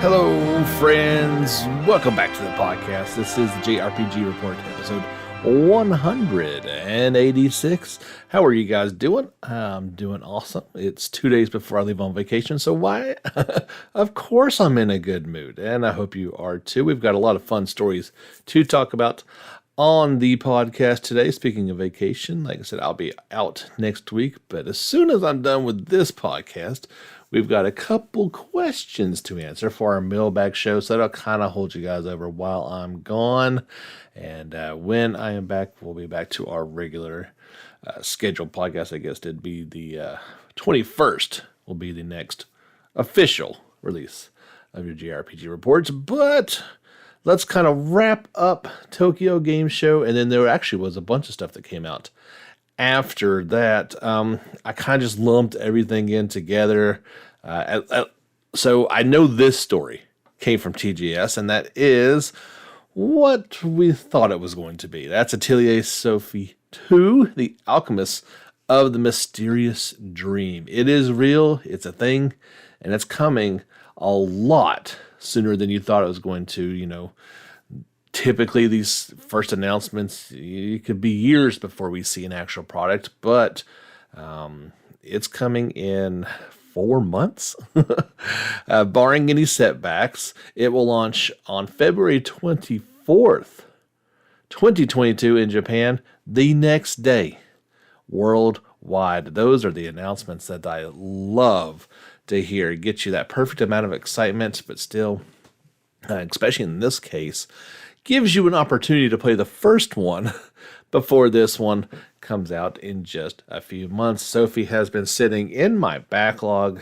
Hello, friends. Welcome back to the podcast. This is the JRPG Report, episode 186. How are you guys doing? I'm doing awesome. It's 2 days before I leave on vacation, so why? Of course I'm in a good mood, and I hope you are too. We've got a lot of fun stories to talk about on the podcast today. Speaking of vacation, like I said, I'll be out next week, but as soon as I'm done with this podcast, we've got a couple questions to answer for our mailbag show, so that'll kind of hold you guys over while I'm gone. And when I am back, we'll be back to our regular scheduled podcast. I guess it'd be the 21st will be the next official release of your JRPG reports. But let's kind of wrap up Tokyo Game Show, and then there actually was a bunch of stuff that came out after that. I kind of just lumped everything in together. So I know this story came from TGS, and that is what we thought it was going to be. That's Atelier Sophie 2, The Alchemist of the Mysterious Dream. It is real, it's a thing, and it's coming a lot sooner than you thought it was going to. You know, typically these first announcements, it could be years before we see an actual product, but it's coming in 4 months, barring any setbacks. It will launch on February 24th, 2022 in Japan, the next day, worldwide. Those are the announcements that I love to hear. Get you that perfect amount of excitement, but still, especially in this case, gives you an opportunity to play the first one before this one comes out in just a few months. Sophie has been sitting in my backlog.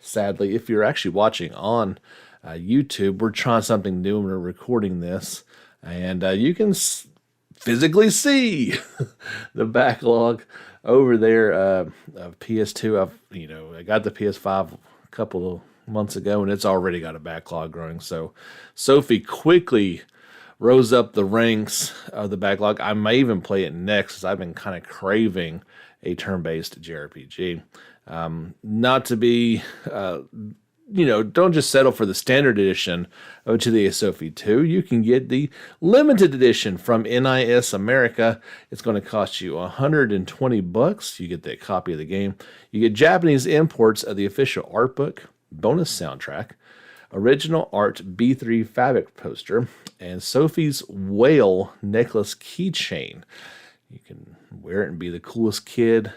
Sadly, if you're actually watching on YouTube, we're trying something new and we're recording this, and you can physically see the backlog over there of PS2. I got the PS5 a couple of months ago, and it's already got a backlog growing. So Sophie quickly rose up the ranks of the backlog. I may even play it next, as I've been kind of craving a turn-based JRPG. Not to be, don't just settle for the standard edition of Atelier Sophie 2. You can get the limited edition from NIS America. It's going to cost you $120. You get that copy of the game. You get Japanese imports of the official art book, bonus soundtrack, original art B3 fabric poster, and Sophie's whale necklace keychain. You can wear it and be the coolest kid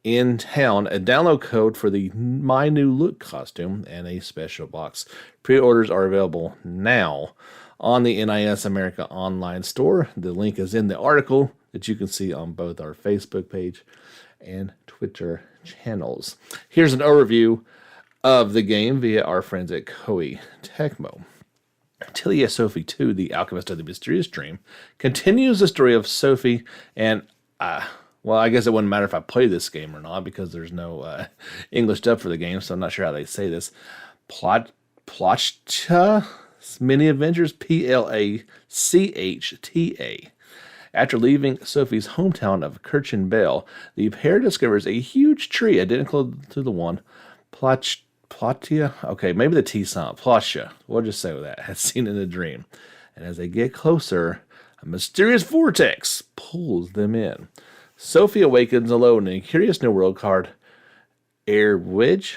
in town. A download code for the My New Look costume and a special box. Pre-orders are available now on the NIS America online store. The link is in the article that you can see on both our Facebook page and Twitter channels. Here's an overview of the game via our friends at Koei Tecmo. Atelier Sophie 2, The Alchemist of the Mysterious Dream, continues the story of Sophie and, I guess it wouldn't matter if I play this game or not, because there's no English dub for the game, so I'm not sure how they say this. Plachta Mini Adventures, Plachta. After leaving Sophie's hometown of Kirchenbell, the pair discovers a huge tree identical to the one Platia? Okay, maybe the T sound. Platia. We'll just say that. Has seen in a dream. And as they get closer, a mysterious vortex pulls them in. Sophie awakens alone in a curious new world called Airwidge,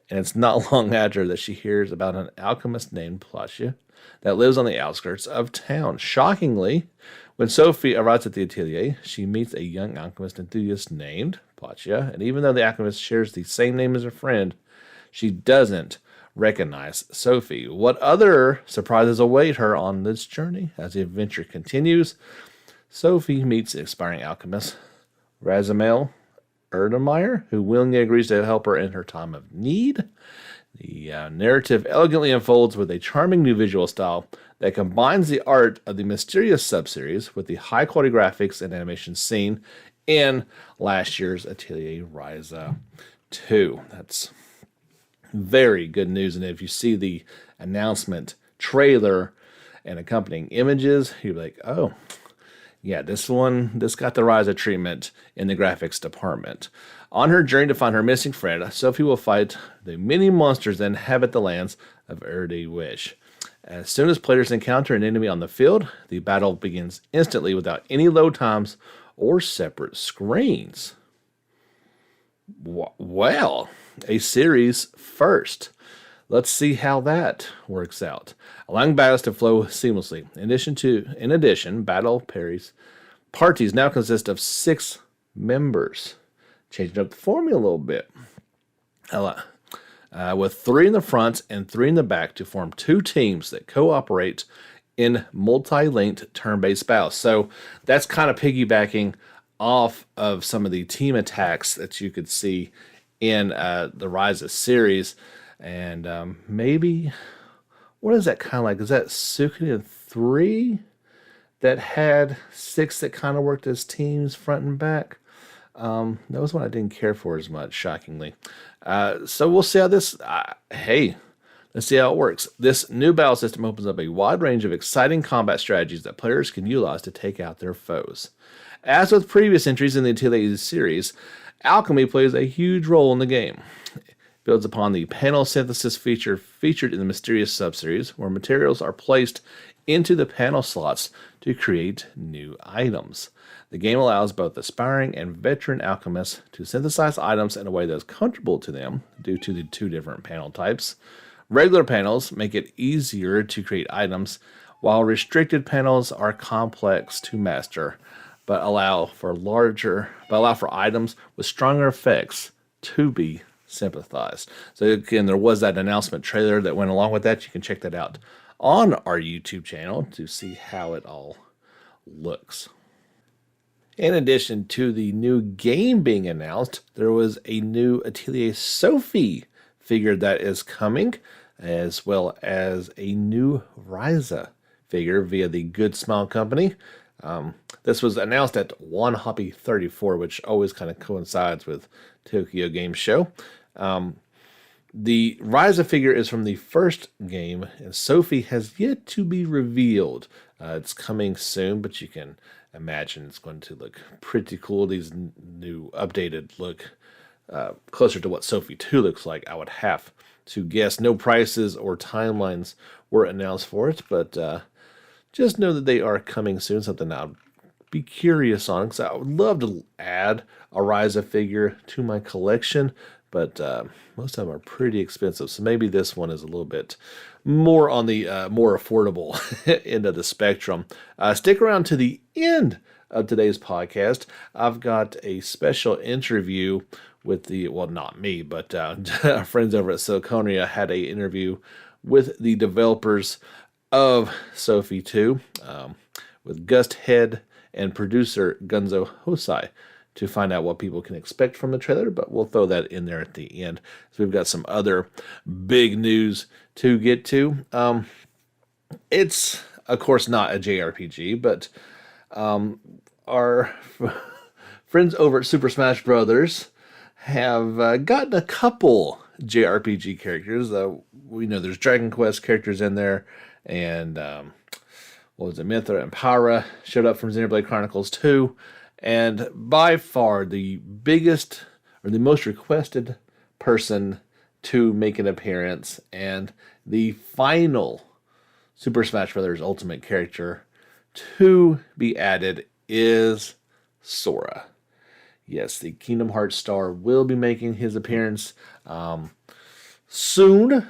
and it's not long after that she hears about an alchemist named Platia that lives on the outskirts of town. Shockingly, when Sophie arrives at the atelier, she meets a young alchemist enthusiast named Platia, and even though the alchemist shares the same name as her friend, she doesn't recognize Sophie. What other surprises await her on this journey? As the adventure continues, Sophie meets aspiring alchemist Razamel Erdemeyer, who willingly agrees to help her in her time of need. The narrative elegantly unfolds with a charming new visual style that combines the art of the mysterious subseries with the high-quality graphics and animation seen in last year's Atelier Ryza 2. That's very good news, and if you see the announcement trailer and accompanying images, you're like, oh, Yeah, this got the Ryza treatment in the graphics department. On her journey to find her missing friend, Sophie will fight the many monsters that inhabit the lands of Erde Wish. As soon as players encounter an enemy on the field, the battle begins instantly without any load times or separate screens. Well, a series first. Let's see how that works out. Allowing battles to flow seamlessly. In addition, battle parties now consist of 6 members, changing up the formula a little bit. With 3 in the front and 3 in the back to form 2 teams that cooperate in multi-linked turn-based battles. So that's kind of piggybacking off of some of the team attacks that you could see in the Ryza series. And maybe, what is that kind of like? Is that Suikoden 3 that had 6 that kind of worked as teams front and back? That was one I didn't care for as much, shockingly. So we'll see how this, let's see how it works. This new battle system opens up a wide range of exciting combat strategies that players can utilize to take out their foes. As with previous entries in the Atelier series, alchemy plays a huge role in the game. It builds upon the panel synthesis feature featured in the Mysterious subseries, where materials are placed into the panel slots to create new items. The game allows both aspiring and veteran alchemists to synthesize items in a way that is comfortable to them due to the 2 different panel types. Regular panels make it easier to create items, while restricted panels are complex to master, but allow for items with stronger effects to be sympathized. So again, there was that announcement trailer that went along with that. You can check that out on our YouTube channel to see how it all looks. In addition to the new game being announced, there was a new Atelier Sophie figure that is coming, as well as a new Ryza figure via the Good Smile Company. This was announced at One Hobby 34, which always kind of coincides with Tokyo Game Show. The Ryza figure is from the first game, and Sophie has yet to be revealed. It's coming soon, but you can imagine it's going to look pretty cool. These new updated look closer to what Sophie 2 looks like, I would have to guess. No prices or timelines were announced for it, but just know that they are coming soon, something I'll be curious on, because I would love to add a Ryza figure to my collection, but most of them are pretty expensive, so maybe this one is a little bit more on the more affordable end of the spectrum. Stick around to the end of today's podcast. I've got a special interview with not me, but our friends over at Siliconia had an interview with the developers of Sophie 2, with Gust Head and producer Gunzo Hosai, to find out what people can expect from the trailer, but we'll throw that in there at the end. So we've got some other big news to get to. It's, of course, not a JRPG, but our friends over at Super Smash Brothers have gotten a couple JRPG characters. We know there's Dragon Quest characters in there, and Mithra and Pyra showed up from Xenoblade Chronicles 2. And by far the biggest or the most requested person to make an appearance and the final Super Smash Bros. Ultimate character to be added is Sora. Yes, the Kingdom Hearts star will be making his appearance soon.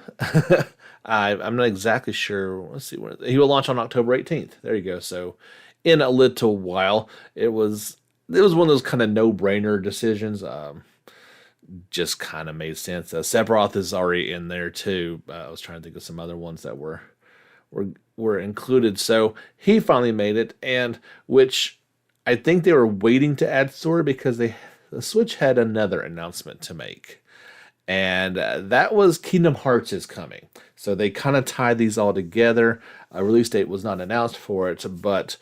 I'm not exactly sure. Let's see. He will launch on October 18th. There you go. So in a little while, it was one of those kind of no-brainer decisions. Just kind of made sense. Sephiroth is already in there too. I was trying to think of some other ones that were included. So he finally made it, and which I think they were waiting to add Sora because the Switch had another announcement to make. And that was Kingdom Hearts is coming. So they kind of tied these all together. A release date was not announced for it, but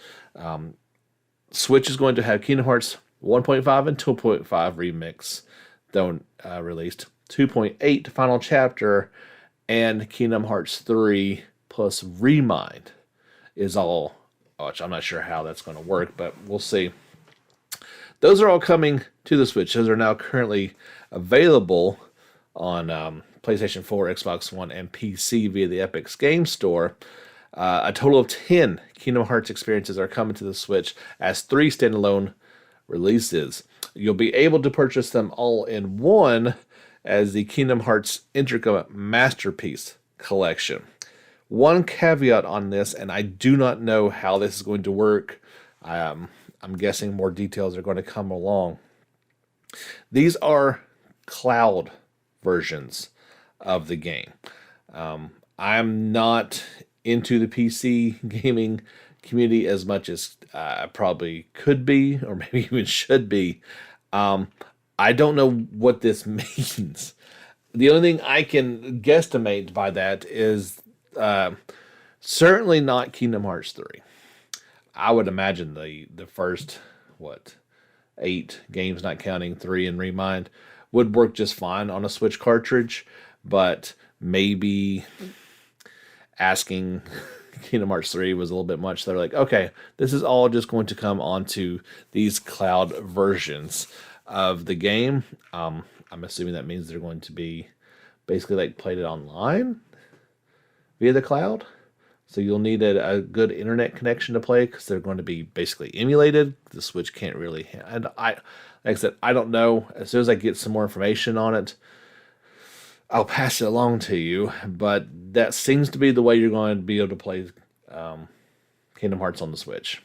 Switch is going to have Kingdom Hearts 1.5 and 2.5 remix, though released. 2.8 Final Chapter and Kingdom Hearts 3 plus Remind is all which I'm not sure how that's going to work, but we'll see. Those are all coming to the Switch. Those are now currently available on PlayStation 4, Xbox One, and PC via the Epic's Game Store. A total of 10 Kingdom Hearts experiences are coming to the Switch as 3 standalone releases. You'll be able to purchase them all in one as the Kingdom Hearts Intricate Masterpiece Collection. One caveat on this, and I do not know how this is going to work. I'm guessing more details are going to come along. These are cloud versions of the game. I'm not into the PC gaming community as much as I probably could be, or maybe even should be. I don't know what this means. The only thing I can guesstimate by that is certainly not Kingdom Hearts 3. I would imagine the first, 8 games, not counting 3 and Remind, would work just fine on a Switch cartridge, but maybe asking Kingdom Hearts 3 was a little bit much. They're like, okay, this is all just going to come onto these cloud versions of the game. I'm assuming that means they're going to be basically like played it online via the cloud. So you'll need a good internet connection to play because they're going to be basically emulated. The Switch can't really, and like I said, I don't know. As soon as I get some more information on it, I'll pass it along to you, but that seems to be the way you're going to be able to play Kingdom Hearts on the Switch.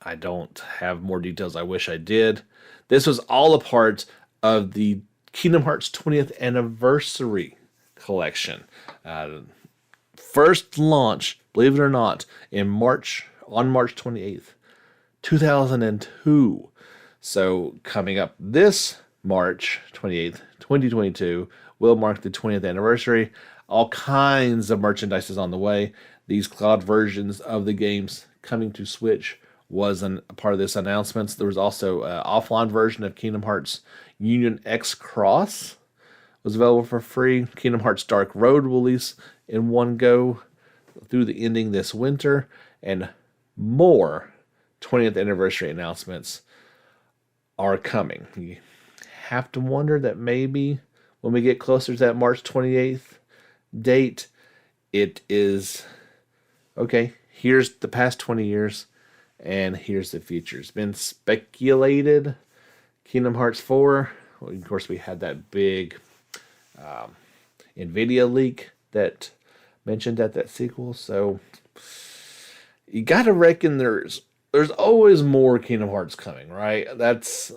I don't have more details. I wish I did. This was all a part of the Kingdom Hearts 20th Anniversary Collection. First launch, believe it or not, on March 28th, 2002. So coming up this March 28th, 2022, will mark the 20th anniversary. All kinds of merchandise is on the way. These cloud versions of the games coming to Switch was a part of this announcement. There was also an offline version of Kingdom Hearts Union X Cross was available for free. Kingdom Hearts Dark Road will release in one go through the ending this winter, and more 20th anniversary announcements are coming. You have to wonder that maybe when we get closer to that March 28th date, it is, okay, here's the past 20 years, and here's the future. It's been speculated. Kingdom Hearts 4, well, of course, we had that big NVIDIA leak that mentioned that sequel. So you got to reckon there's always more Kingdom Hearts coming, right? That's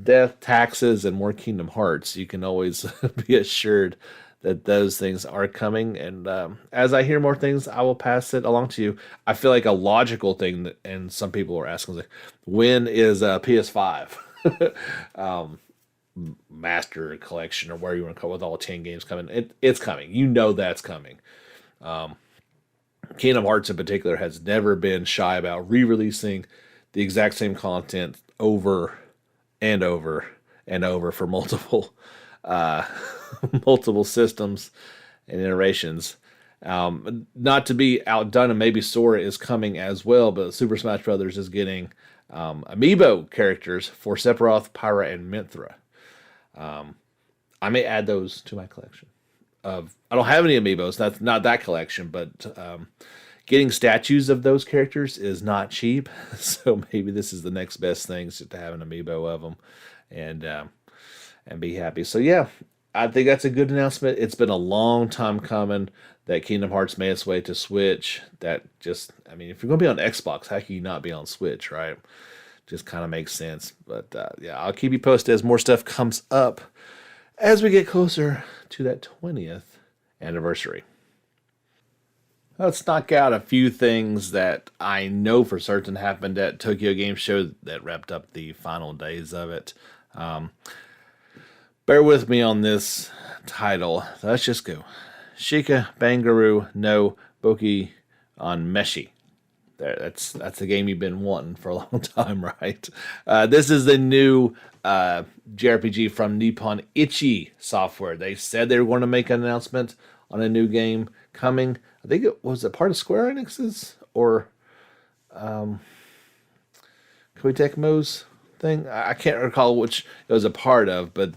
death, taxes, and more Kingdom Hearts. You can always be assured that those things are coming. And as I hear more things, I will pass it along to you. I feel like a logical thing, and some people are asking, like, when is PS5 Master Collection, or where you want to call it, with all 10 games coming? It's coming. You know that's coming. Kingdom Hearts in particular has never been shy about re-releasing the exact same content over and over and over for multiple multiple systems and iterations. Not to be outdone, and maybe Sora is coming as well, but Super Smash Bros. Is getting amiibo characters for Sephiroth, Pyra, and Minthra. I may add those to my collection. I don't have any amiibos. That's not that collection, but getting statues of those characters is not cheap. So maybe this is the next best thing, is to have an amiibo of them and be happy. So yeah, I think that's a good announcement. It's been a long time coming that Kingdom Hearts made its way to Switch. That just, I mean, if you're going to be on Xbox, how can you not be on Switch, right? Just kind of makes sense. But yeah, I'll keep you posted as more stuff comes up as we get closer to that 20th anniversary. Let's knock out a few things that I know for certain happened at Tokyo Game Show that wrapped up the final days of it. Bear with me on this title. Let's just go. Shika Bangaru no Boki on Meshi. That's the game you've been wanting for a long time, right? This is the new JRPG from Nippon Ichi Software. They said they were going to make an announcement on a new game coming. I think it was a part of Square Enix's or Koei Tecmo's thing. I can't recall which it was a part of, but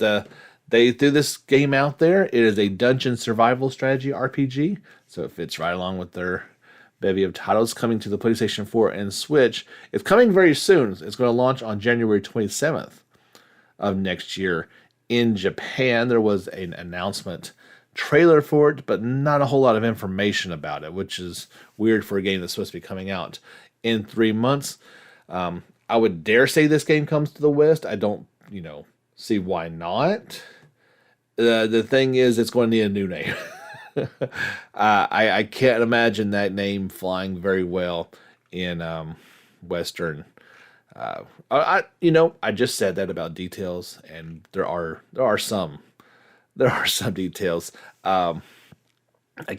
they threw this game out there. It is a dungeon survival strategy RPG, so it fits right along with their bevy of titles coming to the PlayStation 4 and Switch. It's coming very soon. It's going to launch on January 27th of next year. In Japan, there was an announcement trailer for it, but not a whole lot of information about it, which is weird for a game that's supposed to be coming out in 3 months. I would dare say this game comes to the West. I don't, see why not. The thing is, it's going to need a new name. I can't imagine that name flying very well in Western. I just said that about details, and there are some details. A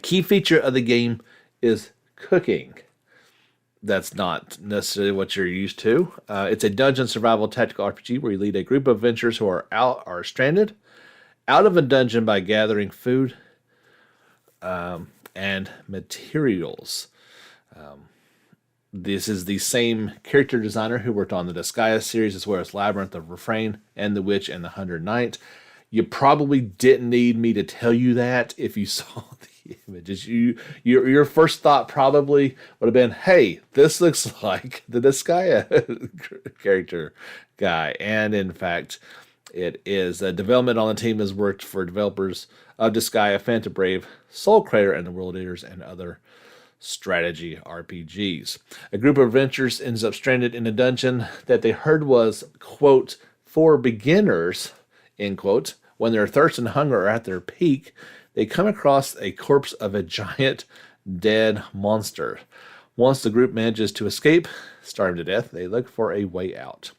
key feature of the game is cooking. That's not necessarily what you're used to. It's a dungeon survival tactical RPG where you lead a group of adventurers who are stranded out of a dungeon by gathering food and materials. This is the same character designer who worked on the Disgaea series, as well as Labyrinth of Refrain and The Witch and the 100 Knight. You probably didn't need me to tell you that if you saw the images. Your first thought probably would have been, hey, this looks like the Disgaea character guy. And in fact, it is. Development on the team has worked for developers of Disgaea, Phantom Brave, Soul Crater, and the World Eaters, and other strategy RPGs. A group of adventurers ends up stranded in a dungeon that they heard was, quote, for beginners, end quote. When their thirst and hunger are at their peak, they come across a corpse of a giant dead monster. Once the group manages to escape, starved to death, they look for a way out.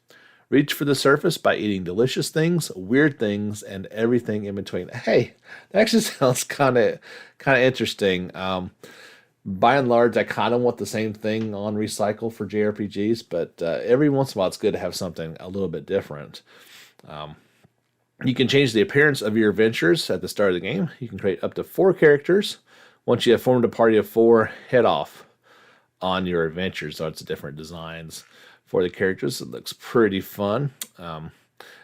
Reach for the surface by eating delicious things, weird things, and everything in between. Hey, that actually sounds kind of interesting. By and large, I kind of want the same thing on Recycle for JRPGs, but every once in a while it's good to have something a little bit different. You can change the appearance of your adventures at the start of the game. You can create up to 4 characters. Once you have formed a party of 4, head off on your adventures. So it's different designs for the characters. It looks pretty fun. At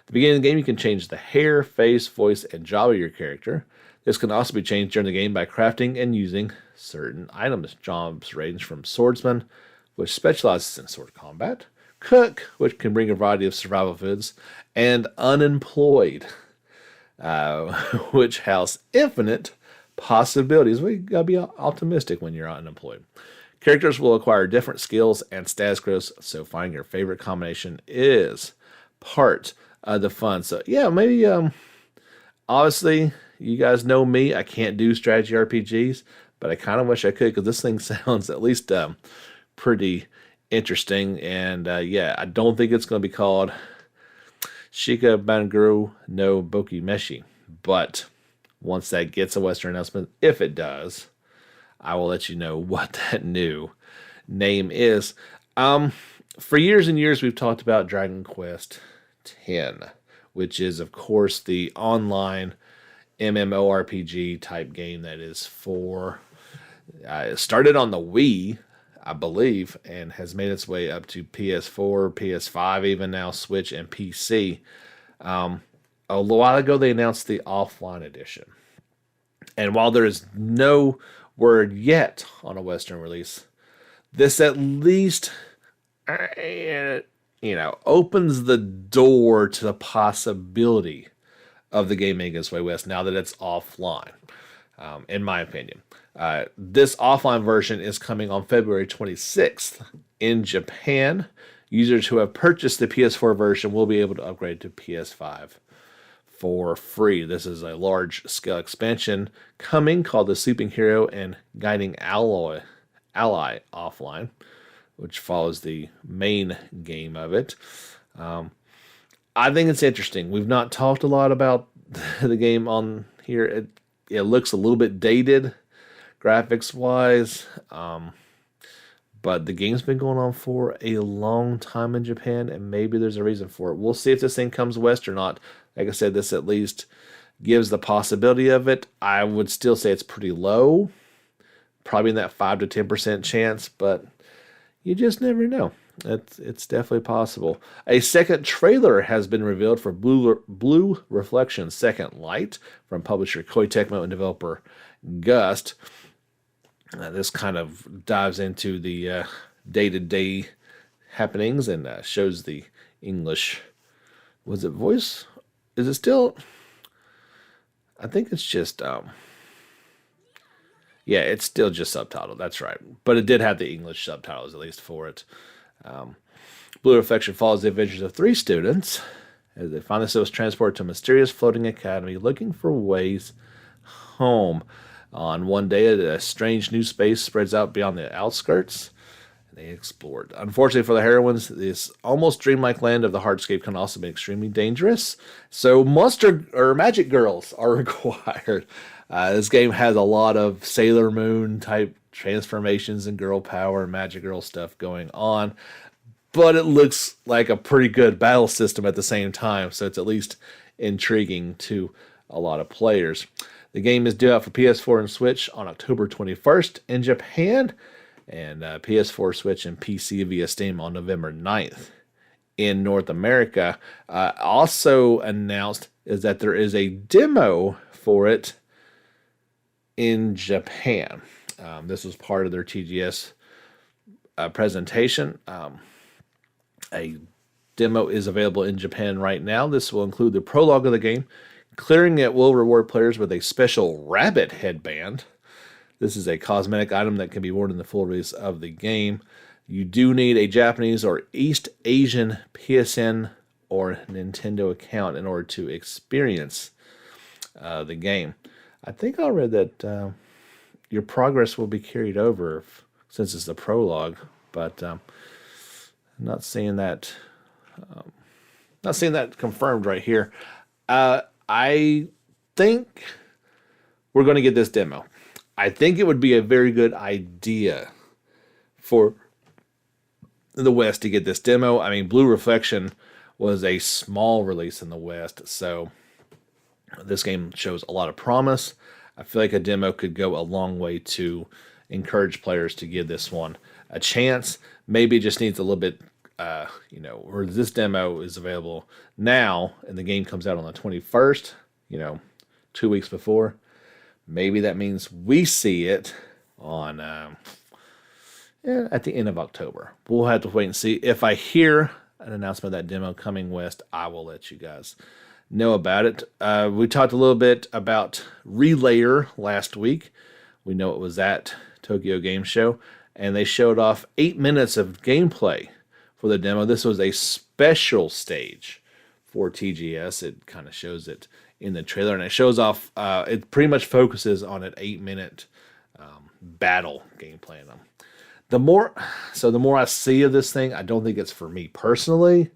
the beginning of the game, you can change the hair, face, voice, and job of your character. This can also be changed during the game by crafting and using certain items. Jobs range from swordsman, which specializes in sword combat, cook, which can bring a variety of survival foods, and unemployed, which house infinite possibilities. We gotta be optimistic when you're unemployed. Characters will acquire different skills and status growths, so finding your favorite combination is part of the fun. So yeah, maybe obviously you guys know me. I can't do strategy RPGs, but I kind of wish I could, because this thing sounds at least pretty interesting. And yeah, I don't think it's going to be called Shika Banguru no Boki Meshi. But once that gets a Western announcement, if it does, I will let you know what that new name is. For years and years, we've talked about Dragon Quest X, which is, of course, the online MMORPG type game that is for... it started on the Wii, I believe, and has made its way up to PS4, PS5, even now Switch and PC. A while ago, they announced the offline edition. And while there is no word yet on a Western release, this at least, opens the door to the possibility of the game making its way west now that it's offline, in my opinion. This offline version is coming on February 26th in Japan. Users who have purchased the PS4 version will be able to upgrade to PS5 for free. This is a large-scale expansion coming called the Sleeping Hero and Guiding Ally offline, which follows the main game of it. I think it's interesting. We've not talked a lot about the game on here. It looks a little bit dated graphics-wise, but the game's been going on for a long time in Japan, and maybe there's a reason for it. We'll see if this thing comes west or not. Like I said, this at least gives the possibility of it. I would still say it's pretty low, probably in that 5 to 10% chance, but You just never know. It's definitely possible. A second trailer has been revealed for Blue Reflection Second Light from publisher Koei Tecmo and developer Gust. This kind of dives into the day-to-day happenings and shows the English. Was it voice? Is it still? I think it's just. Yeah, it's still just subtitled. That's right. But it did have the English subtitles, at least for it. Blue Reflection follows the adventures of three students as they find themselves transported to a mysterious floating academy looking for ways home. On one day, a strange new space spreads out beyond the outskirts, and they explored. Unfortunately for the heroines, this almost dreamlike land of the hardscape can also be extremely dangerous, so monster or magic girls are required. This game has a lot of Sailor Moon type transformations and girl power and magic girl stuff going on, but it looks like a pretty good battle system at the same time, so it's at least intriguing to a lot of players. The game is due out for PS4 and Switch on October 21st in Japan, and PS4, Switch, and PC via Steam on November 9th. In North America, also announced is that there is a demo for it in Japan. This was part of their TGS presentation. A demo is available in Japan right now. This will include the prologue of the game. Clearing it will reward players with a special rabbit headband. This is a cosmetic item that can be worn in the full release of the game. You do need a Japanese or East Asian PSN or Nintendo account in order to experience the game. I think I read that your progress will be carried over since it's the prologue, but I'm not seeing that. Not seeing that confirmed right here. I think we're going to get this demo. I think it would be a very good idea for the West to get this demo. I mean, Blue Reflection was a small release in the West, so this game shows a lot of promise. I feel like a demo could go a long way to encourage players to give this one a chance. Maybe it just needs a little bit, where this demo is available now and the game comes out on the 21st, 2 weeks before. Maybe that means we see it on at the end of October. We'll have to wait and see. If I hear an announcement of that demo coming west, I will let you guys know about it. We talked a little bit about Relayer last week. We know it was at Tokyo Game Show, and they showed off 8 minutes of gameplay for the demo. This was a special stage for TGS. It kind of shows it in the trailer, and it shows off, it pretty much focuses on an 8-minute battle gameplay in them. The more I see of this thing, I don't think it's for me personally,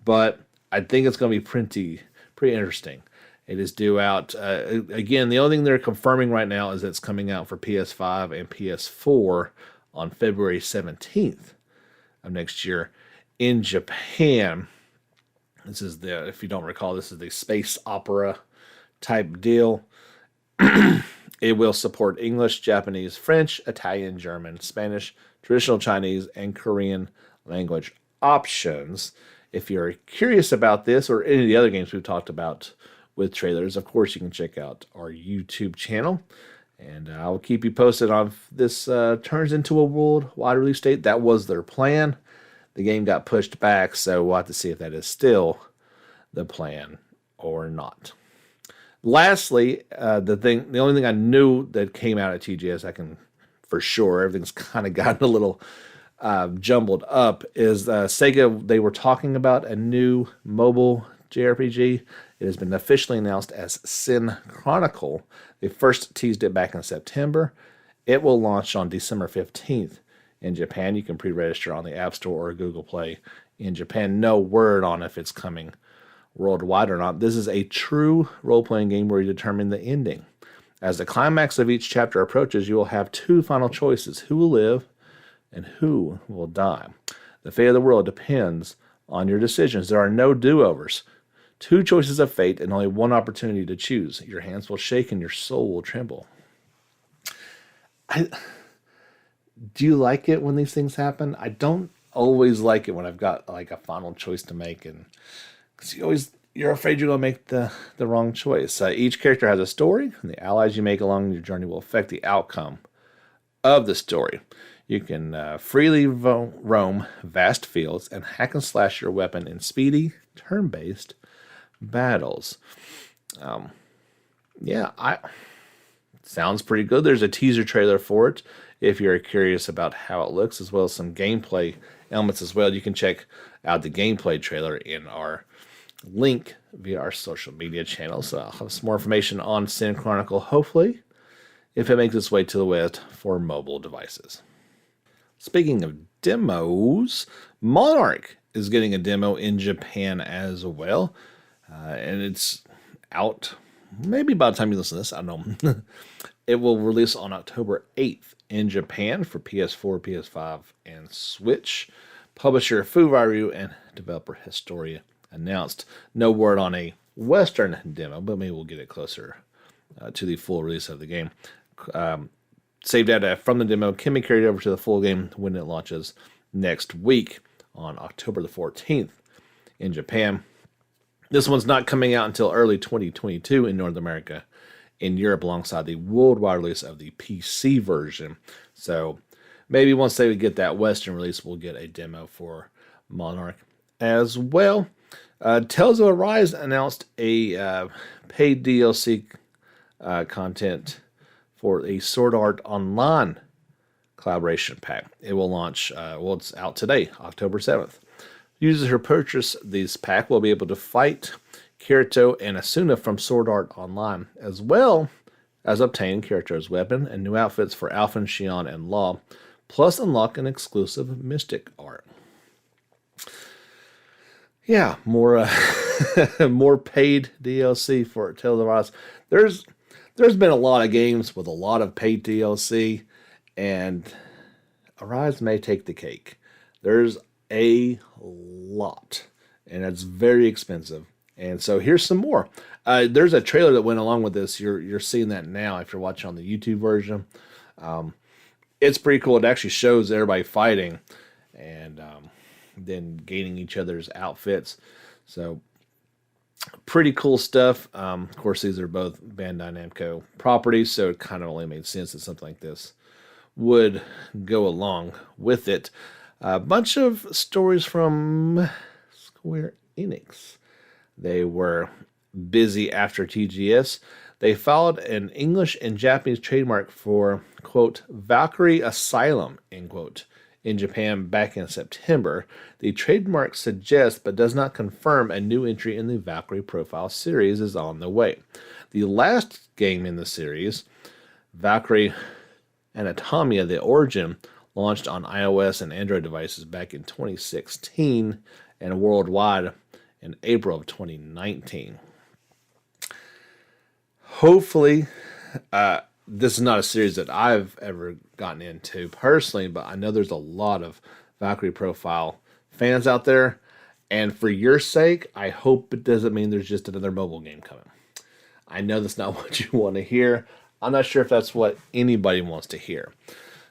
but I think it's going to be pretty interesting. It is due out, again, the only thing they're confirming right now is it's coming out for PS5 and PS4 on February 17th of next year in Japan. This is if you don't recall, this is the space opera type deal. It will support English, Japanese, French, Italian, German, Spanish, traditional Chinese, and Korean language options. If you're curious about this or any of the other games we've talked about with trailers, of course, you can check out our YouTube channel. And I'll keep you posted on if this turns into a worldwide release date. That was their plan. The game got pushed back, so we'll have to see if that is still the plan or not. Lastly, the only thing I knew that came out at TGS, I can for sure, everything's kind of gotten a little jumbled up, is Sega. They were talking about a new mobile JRPG. It has been officially announced as Sin Chronicle. They first teased it back in September. It will launch on December 15th in Japan. You can pre-register on the App Store or Google Play in Japan. No word on if it's coming worldwide or not. This is a true role-playing game where you determine the ending. As the climax of each chapter approaches, you will have two final choices: who will live and who will die. The fate of the world depends on your decisions. There are no do-overs. Two choices of fate and only one opportunity to choose. Your hands will shake and your soul will tremble. Do you like it when these things happen? I don't always like it when I've got like a final choice to make, and because you're afraid you're gonna make the wrong choice. Each character has a story, and the allies you make along your journey will affect the outcome of the story. You can freely roam vast fields and hack and slash your weapon in speedy, turn-based battles. Yeah, sounds pretty good. There's a teaser trailer for it if you're curious about how it looks, as well as some gameplay elements as well. You can check out the gameplay trailer in our link via our social media channels. I'll have some more information on Sin Chronicle, hopefully, if it makes its way to the West for mobile devices. Speaking of demos, Monarch is getting a demo in Japan as well. And it's out maybe by the time you listen to this. I don't know. It will release on October 8th in Japan for PS4, PS5, and Switch. Publisher Fuvaryu and developer Historia announced. No word on a Western demo, but maybe we'll get it closer to the full release of the game. Save data from the demo can be carried over to the full game when it launches next week on October the 14th in Japan. This one's not coming out until early 2022 in North America, in Europe, alongside the worldwide release of the PC version. So maybe once they get that Western release, we'll get a demo for Monarch as well. Tales of Arise announced a paid DLC content for a Sword Art Online collaboration pack. It will launch, it's out today, October 7th. Users who purchase this pack will be able to fight Kirito and Asuna from Sword Art Online, as well as obtain Kirito's weapon and new outfits for Alphen, Shion, and Law, plus unlock an exclusive Mystic art. Yeah, more more paid DLC for Tales of Arise. There's been a lot of games with a lot of paid DLC, and Arise may take the cake. There's a lot, and it's very expensive. And so here's some more. There's a trailer that went along with this. You're seeing that now if you're watching on the YouTube version. It's pretty cool. It actually shows everybody fighting and then gaining each other's outfits. So pretty cool stuff. Of course, these are both Bandai Namco properties, so it kind of only made sense that something like this would go along with it. A bunch of stories from Square Enix. They were busy after TGS. They filed an English and Japanese trademark for, quote, Valkyrie Asylum, end quote, in Japan back in September. The trademark suggests but does not confirm a new entry in the Valkyrie Profile series is on the way. The last game in the series, Valkyrie Anatomia: The Origin, launched on iOS and Android devices back in 2016 and worldwide in April of 2019. Hopefully, this is not a series that I've ever gotten into personally, but I know there's a lot of Valkyrie Profile fans out there. And for your sake, I hope it doesn't mean there's just another mobile game coming. I know that's not what you want to hear. I'm not sure if that's what anybody wants to hear.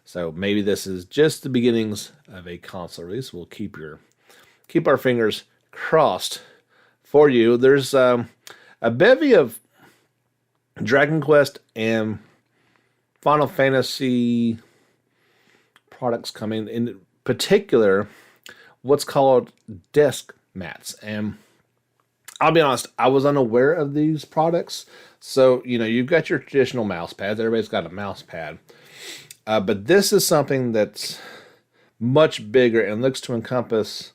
So maybe this is just the beginnings of a console release. We'll keep our fingers crossed for you. There's a bevy of Dragon Quest and Final Fantasy products coming, in particular what's called desk mats. And I'll be honest, I was unaware of these products. So, you've got your traditional mouse pads. Everybody's got a mouse pad. But this is something that's much bigger and looks to encompass,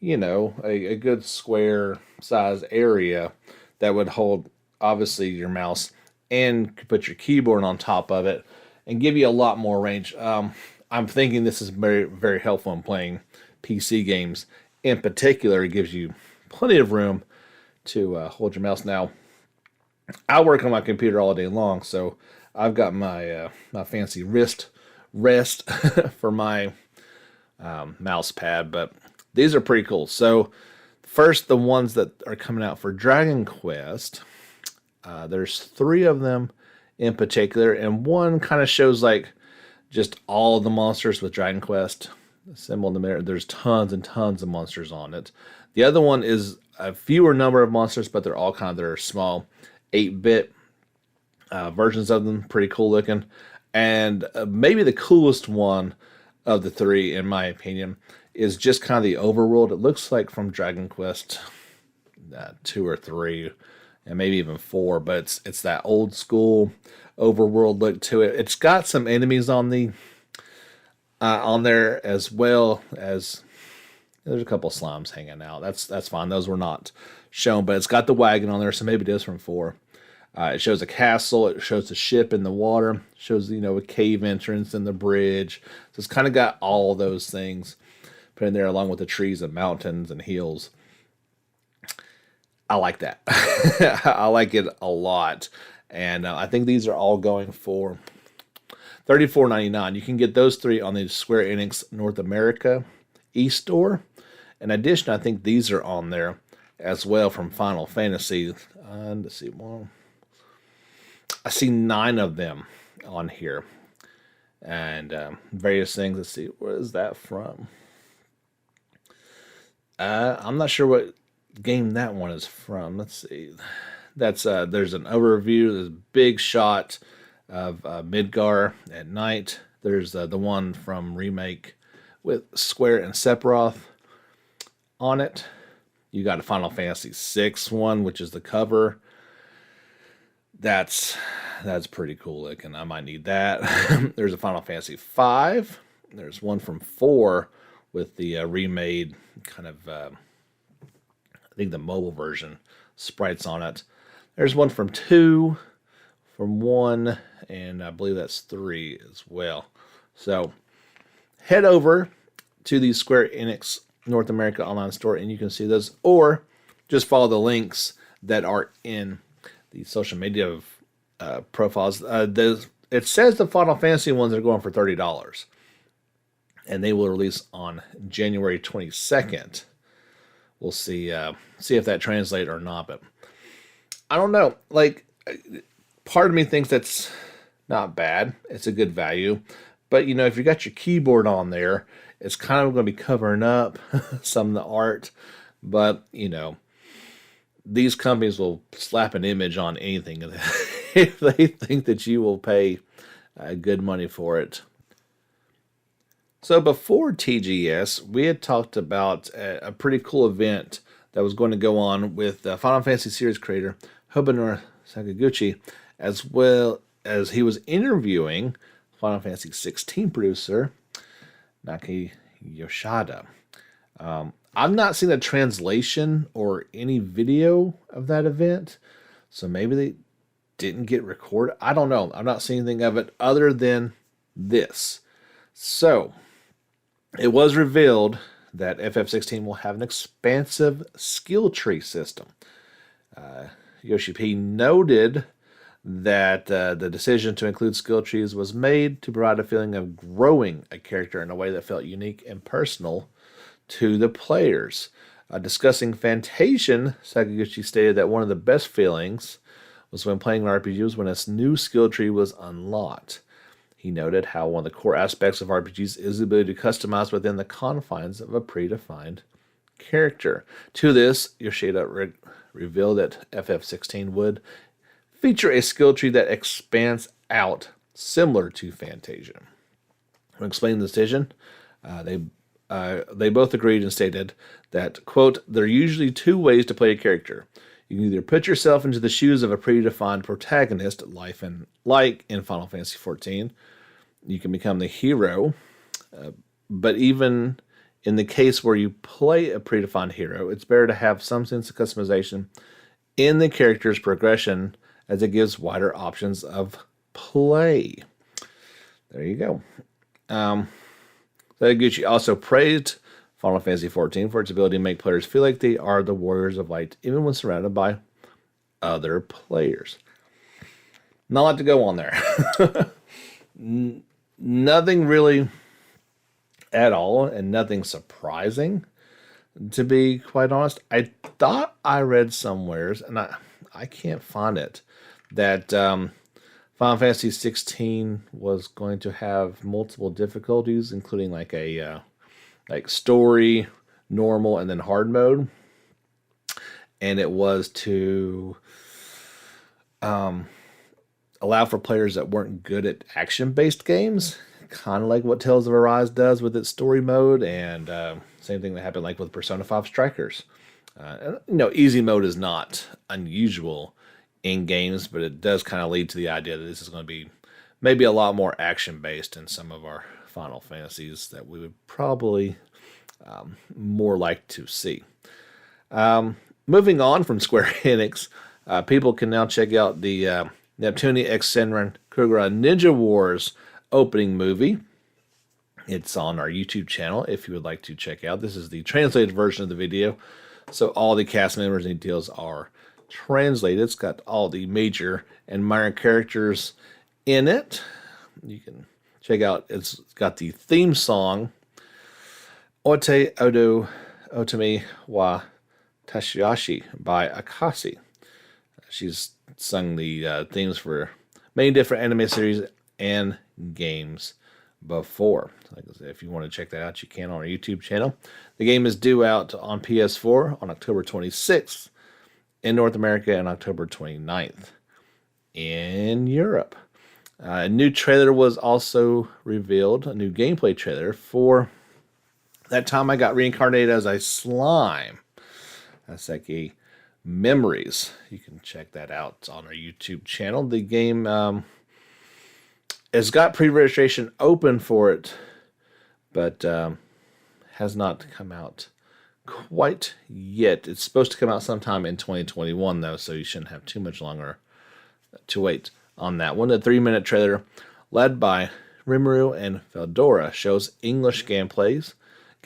a good square size area that would hold, obviously, your mouse and put your keyboard on top of it and give you a lot more range. I'm thinking this is very, very helpful in playing PC games. In particular, it gives you plenty of room to hold your mouse. Now, I work on my computer all day long, so I've got my my fancy wrist rest for my mouse pad, but these are pretty cool. So first, the ones that are coming out for Dragon Quest, there's 3 of them in particular, and one kind of shows like just all the monsters with Dragon Quest symbol in the middle. There's tons and tons of monsters on it. The other one is a fewer number of monsters, but they're all kind of their small 8-bit versions of them. Pretty cool looking. And maybe the coolest one of the three, in my opinion, is just kind of the overworld. It looks like from Dragon Quest 2 or 3, and maybe even 4, but it's that old school overworld look to it. It's got some enemies on the on there, as well as there's a couple slimes hanging out. That's fine. Those were not shown, but it's got the wagon on there, so maybe it is from 4. It shows a castle. It shows a ship in the water. It shows, a cave entrance and the bridge. So it's kind of got all those things put in there, along with the trees and mountains and hills. I like that. I like it a lot. And I think these are all going for $34.99. You can get those 3 on the Square Enix North America e-store. In addition, I think these are on there as well from Final Fantasy. Let's see, well, I see 9 of them on here. And various things. Let's see, where is that from? I'm not sure what game that one is from. Let's see. That's there's an overview. There's a big shot of Midgar at night. There's the one from Remake with Square and Sephiroth on it. You got a Final Fantasy VI one, which is the cover. That's pretty cool looking. I might need that. There's a Final Fantasy V. There's one from 4 with the remade kind of, I think the mobile version sprites on it. There's one from 2, from 1, and I believe that's 3 as well. So head over to the Square Enix North America online store and you can see those, or just follow the links that are in the social media profiles. It says the Final Fantasy ones are going for $30, and they will release on January 22nd. We'll see if that translates or not, but I don't know. Like, part of me thinks that's not bad. It's a good value, but if you got your keyboard on there, it's kind of going to be covering up some of the art. But these companies will slap an image on anything if they think that you will pay good money for it. So before TGS, we had talked about a pretty cool event that was going to go on with Final Fantasy series creator Hobunori Sakaguchi, as well as he was interviewing Final Fantasy 16 producer Naki Yoshida. I've not seen a translation or any video of that event, so maybe they didn't get recorded. I don't know. I've not seen anything of it other than this. So it was revealed that FF16 will have an expansive skill tree system. Yoshi P noted that the decision to include skill trees was made to provide a feeling of growing a character in a way that felt unique and personal to the players. Discussing Fantasia, Sakaguchi stated that one of the best feelings was when playing an RPG was when a new skill tree was unlocked. He noted how one of the core aspects of RPGs is the ability to customize within the confines of a predefined character. To this, Yoshida revealed that FF16 would feature a skill tree that expands out, similar to Fantasia. When explaining the decision, they both agreed and stated that, quote, there are usually 2 ways to play a character. You can either put yourself into the shoes of a predefined protagonist, like in Final Fantasy XIV. You can become the hero, but even in the case where you play a predefined hero, it's better to have some sense of customization in the character's progression, as it gives wider options of play. There you go. Sakaguchi also praised Final Fantasy XIV for its ability to make players feel like they are the warriors of light, even when surrounded by other players. Not a lot to go on there. Nothing really at all, and nothing surprising, to be quite honest. I thought I read somewheres, and I can't find it, that Final Fantasy 16 was going to have multiple difficulties, including like a like story, normal, and then hard mode. And it was to allow for players that weren't good at action-based games, kind of like what Tales of Arise does with its story mode, and same thing that happened like with Persona 5 Strikers. Easy mode is not unusual in games, but it does kind of lead to the idea that this is going to be maybe a lot more action-based in some of our Final Fantasies that we would probably more like to see. Moving on from Square Enix, people can now check out the Neptunia X Senran Kugura Ninja Wars opening movie. It's on our YouTube channel if you would like to check out. This is the translated version of the video, so all the cast members and details are translated. It's got all the major and minor characters in it. You can check out, it's got the theme song, Ote Odo Otome wa Tashiyashi by Akasi. She's sung the themes for many different anime series and games before. Like I said, if you want to check that out, you can on our YouTube channel. The game is due out on PS4 on October 26th in North America and October 29th in Europe. A new trailer was also revealed, a new gameplay trailer for That Time I Got Reincarnated as a Slime. That's like a Memories. You can check that out on our YouTube channel. The game has got pre-registration open for it, but has not come out quite yet. It's supposed to come out sometime in 2021, though, so you shouldn't have too much longer to wait on that one. The 3-minute trailer, led by Rimuru and Feldora, shows English gameplay.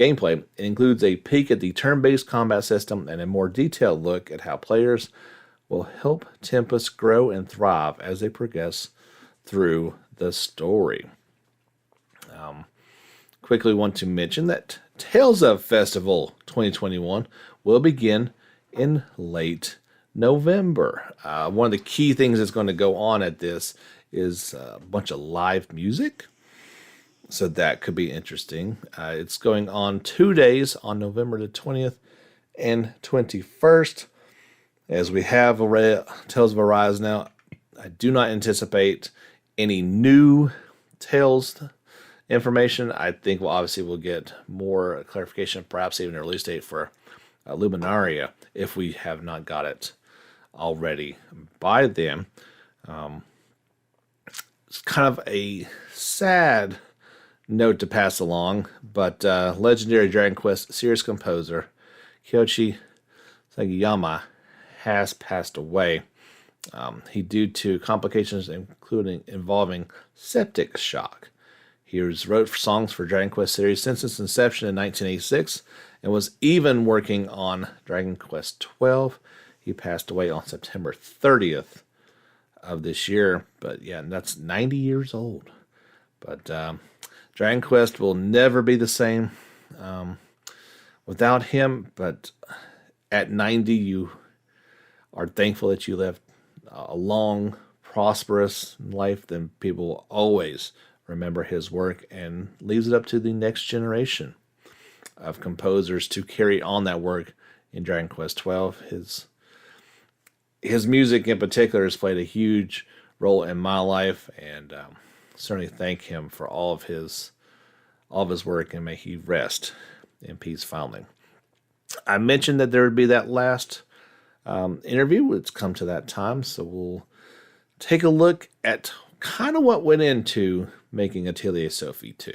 It includes a peek at the turn-based combat system and a more detailed look at how players will help Tempest grow and thrive as they progress through the story. Quickly want to mention that Tales of Festival 2021 will begin in late November. One of the key things that's going to go on at this is a bunch of live music. So that could be interesting. It's going on 2 days on November the 20th and 21st. As we have Tales of Arise now, I do not anticipate any new Tales information. I think we'll get more clarification, perhaps even a release date for Luminaria, if we have not got it already by then. It's kind of a sad note to pass along, but legendary Dragon Quest series composer Kyoichi Sagayama has passed away. He due to complications involving septic shock. He wrote songs for Dragon Quest series since its inception in 1986 and was even working on Dragon Quest XII. He passed away on September 30th of this year, but yeah, that's 90 years old. But Dragon Quest will never be the same without him, but at 90, you are thankful that you lived a long, prosperous life. Then people will always remember his work and leaves it up to the next generation of composers to carry on that work in Dragon Quest XII. His music in particular has played a huge role in my life, and certainly thank him for all of his work, and may he rest in peace finally. I mentioned that there would be that last interview. It's come to that time, so we'll take a look at kind of what went into making Atelier Sophie 2.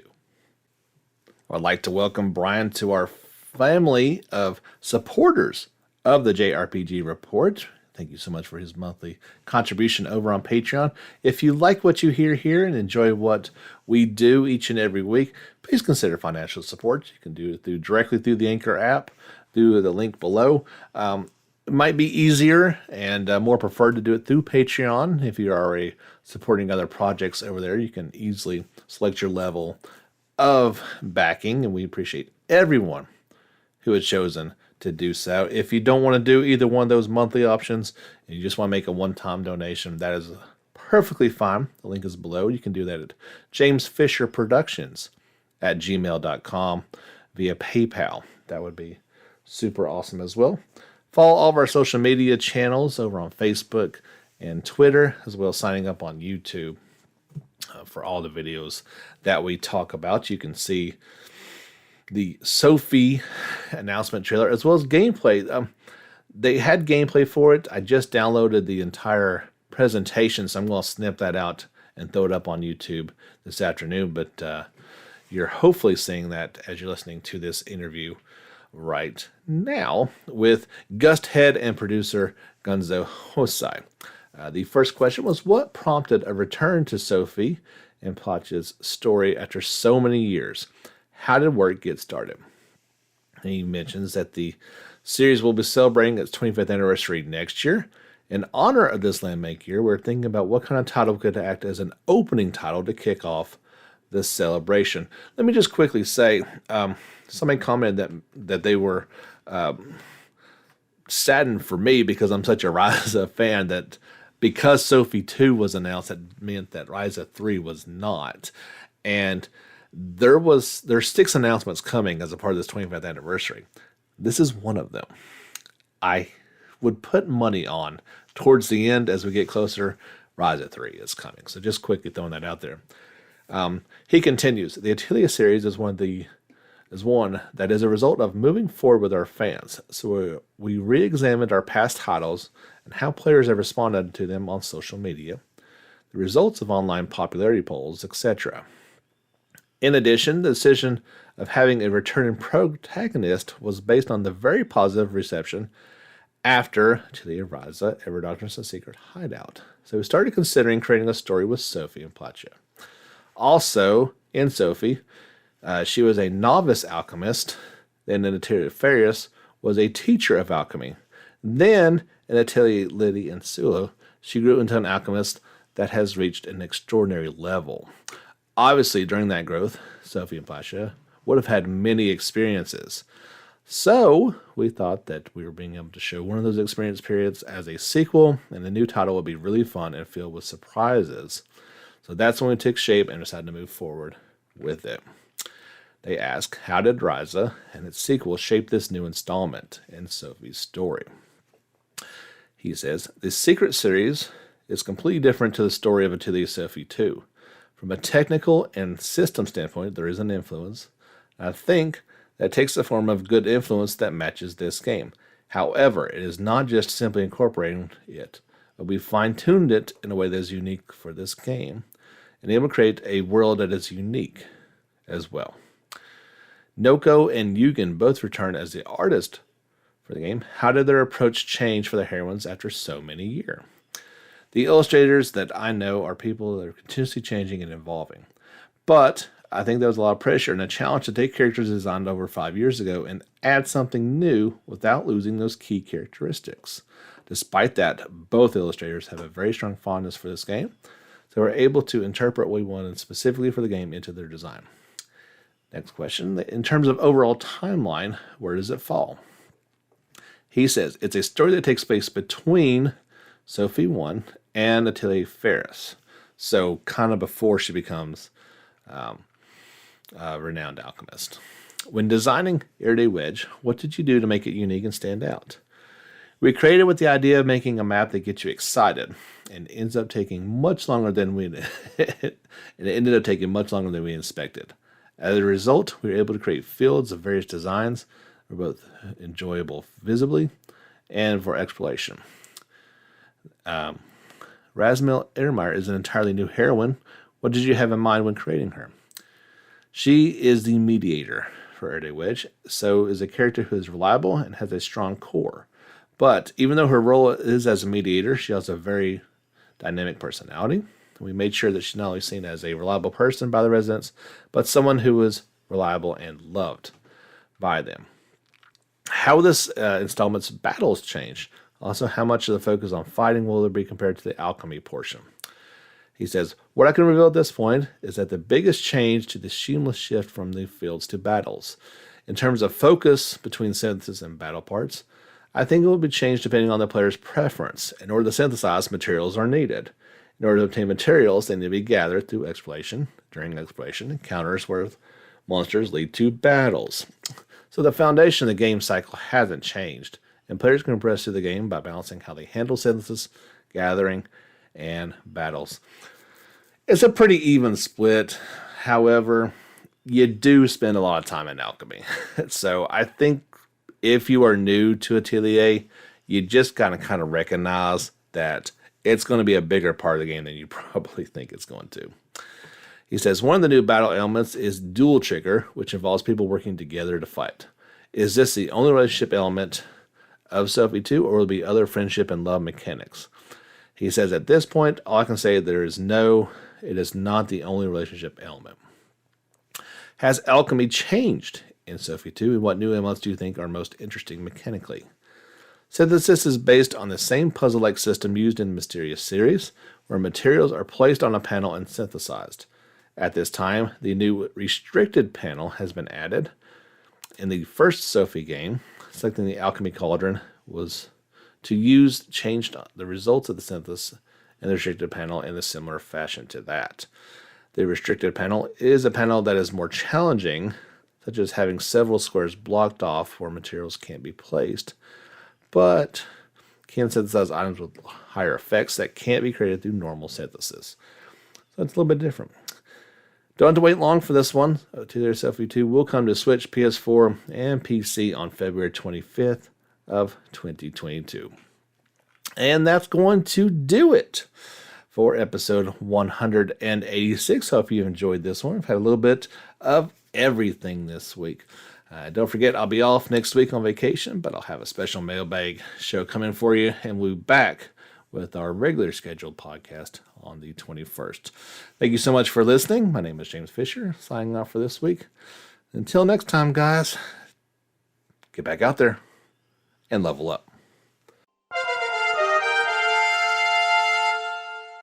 I'd like to welcome Brian to our family of supporters of the JRPG Report. Thank you so much for his monthly contribution over on Patreon. If you like what you hear here and enjoy what we do each and every week, please consider financial support. You can do it directly through the Anchor app, through the link below. It might be easier and more preferred to do it through Patreon. If you're already supporting other projects over there, you can easily select your level of backing, and we appreciate everyone who has chosen to do so. If you don't want to do either one of those monthly options and you just want to make a one-time donation, that is perfectly fine. The link is below. You can do that at jamesfisherproductions@gmail.com via PayPal. That would be super awesome as well. Follow all of our social media channels over on Facebook and Twitter, as well as signing up on YouTube for all the videos that we talk about. You can see the Sophie announcement trailer as well as gameplay. They had gameplay for it. I just downloaded the entire presentation, so I'm going to snip that out and throw it up on YouTube this afternoon. But you're hopefully seeing that as you're listening to this interview right now with Gust head and producer Gunzo Hosai. The first question was, what prompted a return to Sophie and Placha's story after so many years? How did work get started? And he mentions that the series will be celebrating its 25th anniversary next year. In honor of this landmark year, we're thinking about what kind of title could act as an opening title to kick off this celebration. Let me just quickly say, somebody commented that they were saddened for me because I'm such a Ryza fan that because Sophie 2 was announced, that meant that Ryza 3 was not. And there's 6 announcements coming as a part of this 25th anniversary. This is one of them. I would put money on towards the end as we get closer, Ryza 3 is coming. So just quickly throwing that out there. He continues, the Atelier series is one that is a result of moving forward with our fans. So we re-examined our past titles and how players have responded to them on social media, the results of online popularity polls, etc. In addition, the decision of having a returning protagonist was based on the very positive reception after Atelier Ryza, Ever Darkness and Secret Hideout. So we started considering creating a story with Sophie and Placha. Also, in Sophie, she was a novice alchemist. Then in Atelier Farius was a teacher of alchemy. Then in Atelier Liddy and Sulo, she grew into an alchemist that has reached an extraordinary level. Obviously, during that growth, Sophie and Placha would have had many experiences. So we thought that we were being able to show one of those experience periods as a sequel, and the new title would be really fun and filled with surprises. So that's when we took shape and decided to move forward with it. They ask, how did Ryza and its sequel shape this new installment in Sophie's story? He says, the Secret series is completely different to the story of Atelier Sophie 2. From a technical and system standpoint, there is an influence. I think that takes the form of good influence that matches this game. However, it is not just simply incorporating it, but we fine-tuned it in a way that is unique for this game, and able to create a world that is unique as well. Noko and Yugen both return as the artist for the game. How did their approach change for the heroines after so many years? The illustrators that I know are people that are continuously changing and evolving. But I think there was a lot of pressure and a challenge to take characters designed over 5 years ago and add something new without losing those key characteristics. Despite that, both illustrators have a very strong fondness for this game, so we're able to interpret what we wanted specifically for the game into their design. Next question, in terms of overall timeline, where does it fall? He says, it's a story that takes place between Sophie 1 and Atelier Ferris. So kind of before she becomes a renowned alchemist. When designing Everyday Wedge, what did you do to make it unique and stand out? We created with the idea of making a map that gets you excited, and ends up taking much longer than we it ended up taking much longer than we expected. As a result, we were able to create fields of various designs that were both enjoyable visibly and for exploration. Rasmil Ermeyer is an entirely new heroine. What did you have in mind when creating her? She is the mediator for Everyday Wedge, so is a character who is reliable and has a strong core. But even though her role is as a mediator, she has a very dynamic personality. We made sure that she's not only seen as a reliable person by the residents, but someone who is reliable and loved by them. How this installment's battles change. Also, how much of the focus on fighting will there be compared to the alchemy portion? He says, what I can reveal at this point is that the biggest change to the seamless shift from the fields to battles. In terms of focus between synthesis and battle parts, I think it will be changed depending on the player's preference. In order to synthesize, materials are needed. In order to obtain materials, they need to be gathered through exploration. During exploration, encounters with monsters lead to battles. So the foundation of the game cycle hasn't changed, and players can progress through the game by balancing how they handle synthesis, gathering, and battles. It's a pretty even split. However, you do spend a lot of time in alchemy. So I think if you are new to Atelier, you just gotta kind of recognize that it's going to be a bigger part of the game than you probably think it's going to. He says, one of the new battle elements is dual trigger, which involves people working together to fight. Is this the only relationship element of Sophie 2, or will there be other friendship and love mechanics? He says, at this point, all I can say it is not the only relationship element. Has alchemy changed in Sophie 2, and what new elements do you think are most interesting mechanically? Synthesis is based on the same puzzle-like system used in the Mysterious series, where materials are placed on a panel and synthesized. At this time, the new restricted panel has been added. In the first Sophie game, selecting the alchemy cauldron was to changed the results of the synthesis in the restricted panel in a similar fashion to that. The restricted panel is a panel that is more challenging, such as having several squares blocked off where materials can't be placed, but can synthesize items with higher effects that can't be created through normal synthesis. So it's a little bit different. Don't have to wait long for this one. Atelier Sophie 2 will come to Switch, PS4, and PC on February 25th of 2022. And that's going to do it for episode 186. Hope you enjoyed this one. I've had a little bit of everything this week. Don't forget, I'll be off next week on vacation, but I'll have a special mailbag show coming for you, and we'll be back with our regular scheduled podcast on the 21st. Thank you so much for listening. My name is James Fisher, signing off for this week. Until next time, guys, get back out there and level up.